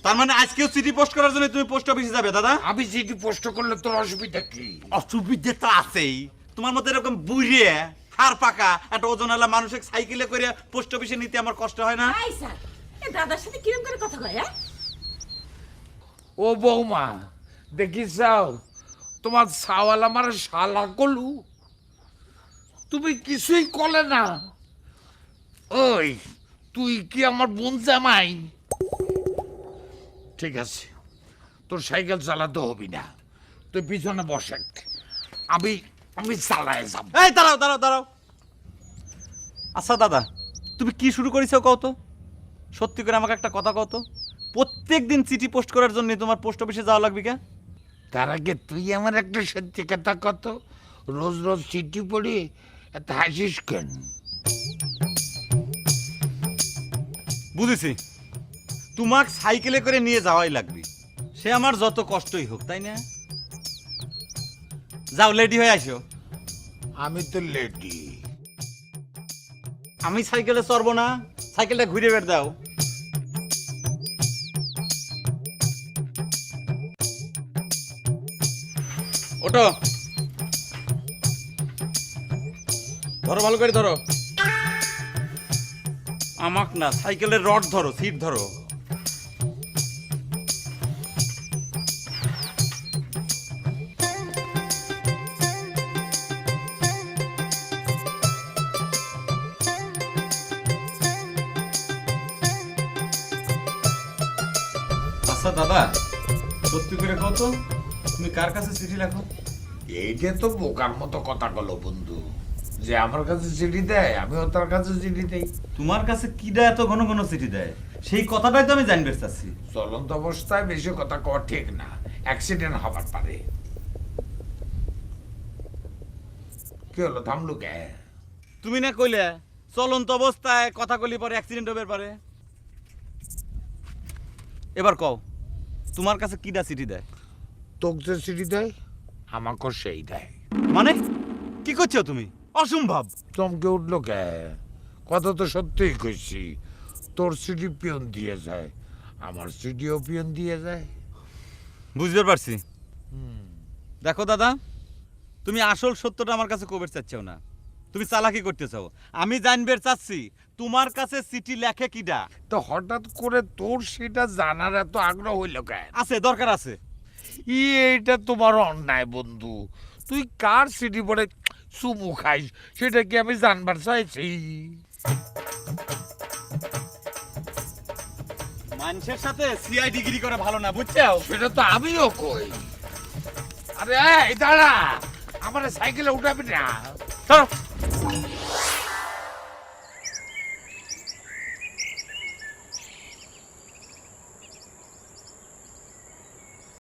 তার মানে আজকেও চিঠি পোস্ট করার জন্য তুমি পোস্ট অফিসে যাবে দাদা? আমি চিঠি পোস্ট করলে তোর অসুবিধা কি? অসুবিধা তো আছেই। তোমার মতো এরকম বুড়িয়ে হাড় পাকা একটা ওজনওয়ালা মানুষকে সাইকেলে করে পোস্ট অফিসে নিতে আমার কষ্ট হয় না? এই স্যার, এই দাদার সাথে কিরম করে কথা কয়? ও বৌমা, দেখিস তোমার সাওয়াল আমার শালা কলু, তুমি কিছুই কলে না। ওই তুই কি আমার বোন জামাই? ঠিক আছে, তোর সাইকেল চালাতে হবি না, তুই পিছনে বসে, আমি আমি চালায় যাব। এই দাঁড়াও দাঁড়াও দাঁড়াও। আচ্ছা দাদা, তুমি কি শুরু করেছো কও তো? সত্যি করে আমাকে একটা কথা কও তো, প্রত্যেক দিন চিঠি পোস্ট করার জন্য তোমার পোস্ট অফিসে যাওয়া লাগবে কে? তার আগে তুই আমার একটা সত্যি কথা কত, রোজ রোজ চিঠি পড়ি এত হাসিস কেন? বুঝেছি, তোমাক সাইকেলে করে নিয়ে যাওয়াই লাগবে, সে আমার যত কষ্টই হোক, তাই না? যাও, রেডি হয়ে আসো। আমি তো লেডি। আমি সাইকেলে চড়বো না, সাইকেলটা ঘুরে বের দাও। ওটো, ধরো, ভালো করে ধরো। আমাক না, সাইকেলের রড ধরো, সিট ধরো। আচ্ছা দাদা, সত্যি করে কত, তুমি কার কাছে চিঠি লেখো? এইটা তো বোকার মতো কথা বলো বন্ধু, যে আমার কাছে চিঠি দেয় আমিও তার কাছে চিঠি দেই। তোমার কাছে কিডা এত ঘন ঘন চিঠি দেয়, সেই কথাটাই তো আমি জানতে চাচ্ছি। চলন্ত অবস্থায় বেশি কথা কওয়া ঠিক না, অ্যাক্সিডেন্ট হবার পারে। কি হলো, থামলু কে? তুমি না কইলে চলন্ত অবস্থায় কথা কলি পরে অ্যাক্সিডেন্ট হবে পারে। এবার কও, তোমার কাছে কিডা চিঠি দেয়? তোকে যে চিঠি দেয় আমাকেও সেই দেয়। মানে কি করছো তুমি? অসম্ভব। চমকে উঠলো কে? কথা তো সত্যিই কইছি, তোর চিঠি পিয়ন দিয়ে যায়, আমার চিঠিও পিয়ন দিয়ে যায়। বুঝতে পারছি। দেখো দাদা, তুমি আসল সত্যটা আমার কাছে কবে চাচ্ছও না, তুমি চালাকি করতে চাও। আমি জানবার চাচ্ছি তোমার কাছে চিঠি লেখে কিডা। তো হঠাৎ করে তোর সেটা জানার এত আগ্রহ হইল কেন? আছে, দরকার আছে। এইটা তোমার অন্যায় বন্ধু, তুই কার সিটি পড়ে চুমু খাইস সেটা কি আমি জানবার চাইছি? মানুষের সাথে সিআই ডিগ্রি করে ভালো না, বুঝছো? সেটা তো আমিও কই। আরে এই দাঁড়া, আমার সাইকেলে উঠাবি না। চলো।